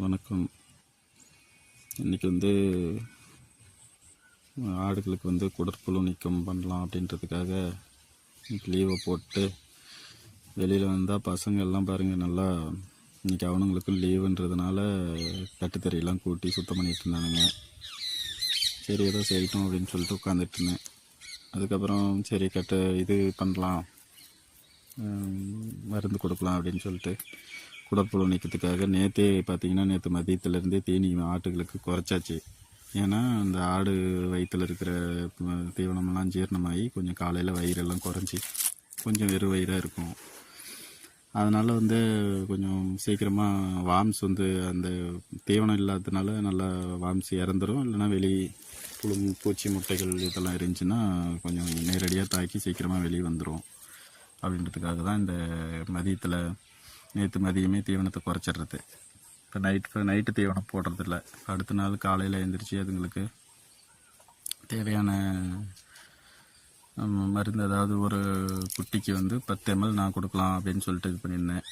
வணக்கம். இன்றைக்கி ஆடுகளுக்கு குடற்புழு நீக்கம் பண்ணலாம் அப்படின்றதுக்காக இன்றைக்கி லீவை போட்டு வெளியில் வந்தால் பசங்க எல்லாம் பாருங்கள், நல்லா இன்றைக்கி அவனுங்களுக்கு லீவுன்றதுனால கட்டுத்தறியெல்லாம் கூட்டி சுத்தம் பண்ணிகிட்டு இருந்தானுங்க. சரி ஏதோ செய்யட்டும் அப்படின்னு சொல்லிட்டு உட்காந்துட்டு இருந்தேன். அதுக்கப்புறம் சரி இது பண்ணலாம், மருந்து கொடுக்கலாம் அப்படின்னு சொல்லிட்டு குடற்புழு நீக்கத்துக்காக நேற்று மதியத்துலேருந்தே தீனி ஆட்டுகளுக்கு குறைச்சாச்சு. ஏன்னா அந்த ஆடு வயிற்றில் இருக்கிற தீவனமெல்லாம் ஜீரணமாகி கொஞ்சம் காலையில் வயிறெல்லாம் குறைஞ்சி கொஞ்சம் வெறும் வயிறாக இருக்கும். அதனால் கொஞ்சம் சீக்கிரமாக வாம்ஸ் அந்த தீவனம் இல்லாததுனால நல்லா வாம்ஸ் இறந்துடும். இல்லைனா பூச்சி முட்டைகள் இதெல்லாம் இருந்துச்சுன்னா கொஞ்சம் நேரடியாக தாக்கி சீக்கிரமாக வெளியே வந்துடும். அப்படின்றதுக்காக தான் இந்த நேற்று மதியமே தீவனத்தை குறைச்சிட்றது. இப்போ நைட்டு தீவனம் போடுறதில்ல. அடுத்த நாள் காலையில் எழுந்திரிச்சு அதுங்களுக்கு தேவையான மருந்து, அதாவது ஒரு குட்டிக்கு 10 ml நான் கொடுக்கலாம் அப்படின்னு சொல்லிட்டு இது பண்ணியிருந்தேன்.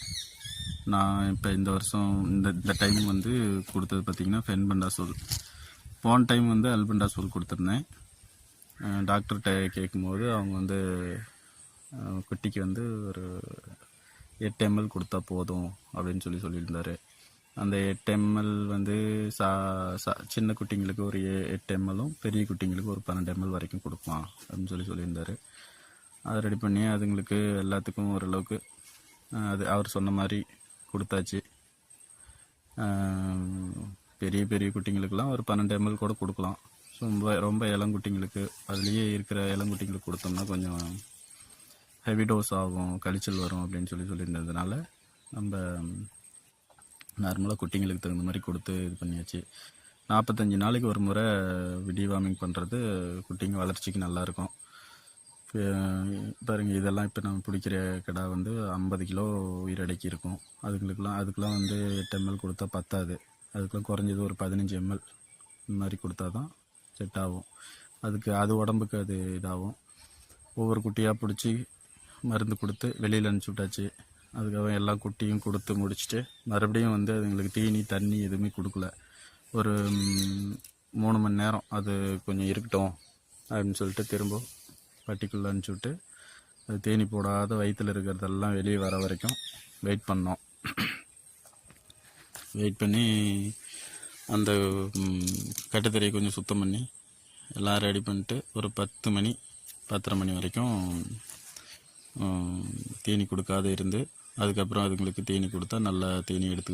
நான் இப்போ இந்த வருஷம் இந்த டைம் கொடுத்தது பார்த்திங்கன்னா ஃபென்பெண்டாசோல். போன டைம் அல்பெண்டாசோல் கொடுத்துருந்தேன். டாக்டர்கிட்ட கேட்கும்போது அவங்க குட்டிக்கு ஒரு 8 ml கொடுத்தா போதும் அப்படின்னு சொல்லியிருந்தார். அந்த 8 ml சின்ன குட்டிங்களுக்கு ஒரு 8 ml, பெரிய குட்டிங்களுக்கு ஒரு 12 ml வரைக்கும் கொடுக்கலாம் அப்படின்னு சொல்லியிருந்தார். அதை ரெடி பண்ணி அதுங்களுக்கு எல்லாத்துக்கும் ஓரளவுக்கு அவர் சொன்ன மாதிரி கொடுத்தாச்சு. பெரிய பெரிய குட்டிங்களுக்கெல்லாம் ஒரு 12 ml கூட கொடுக்கலாம். ரொம்ப இளங்குட்டிங்களுக்கு, அதுலேயே இருக்கிற இளங்குட்டிங்களுக்கு கொடுத்தோம்னா கொஞ்சம் ஹெவி டோஸ் ஆகும், கழிச்சல் வரும் அப்படின்னு சொல்லியிருந்ததுனால நம்ம நார்மலாக குட்டிங்களுக்கு தகுந்த மாதிரி கொடுத்து இது பண்ணியாச்சு. 45 நாளைக்கு ஒரு முறை டிவார்மிங் பண்ணுறது குட்டிங்க வளர்ச்சிக்கு நல்லாயிருக்கும். பாருங்கள், இதெல்லாம் இப்போ நம்ம பிடிக்கிற கிடா 50 கிலோ உயிரடைக்கி இருக்கும். அதுக்கெல்லாம் 8 ml கொடுத்தா பத்தாது. அதுக்கெலாம் குறைஞ்சது ஒரு 15 ml இந்த மாதிரி கொடுத்தா தான் செட் ஆகும். அது உடம்புக்கு அது இதாகும். ஒவ்வொரு குட்டியாக பிடிச்சி மருந்து கொடுத்து வெளியில் அனுப்பிச்சி விட்டாச்சு. அதுக்கப்புறம் எல்லா குட்டியும் கொடுத்து முடிச்சுட்டு மறுபடியும் அதுங்களுக்கு தீனி தண்ணி எதுவுமே கொடுக்கல. ஒரு 3 மணி நேரம் அது கொஞ்சம் இருக்கட்டும் அப்படின்னு சொல்லிட்டு திரும்ப பட்டிக்குள்ளே அனுப்பிச்சி விட்டு அது தேனி போடாத வயிற்றில் இருக்கிறதெல்லாம் வெளியே வர வரைக்கும் வெயிட் பண்ணோம். வெயிட் பண்ணி அந்த கட்டுத்தறியை கொஞ்சம் சுத்தம் பண்ணி எல்லாம் ரெடி பண்ணிட்டு ஒரு 10:30 மணி வரைக்கும் தீனி கொடுக்காத இருந்து அதுக்கப்புறம் அதுங்களுக்கு தீனி கொடுத்தா நல்லா தீனி எடுத்து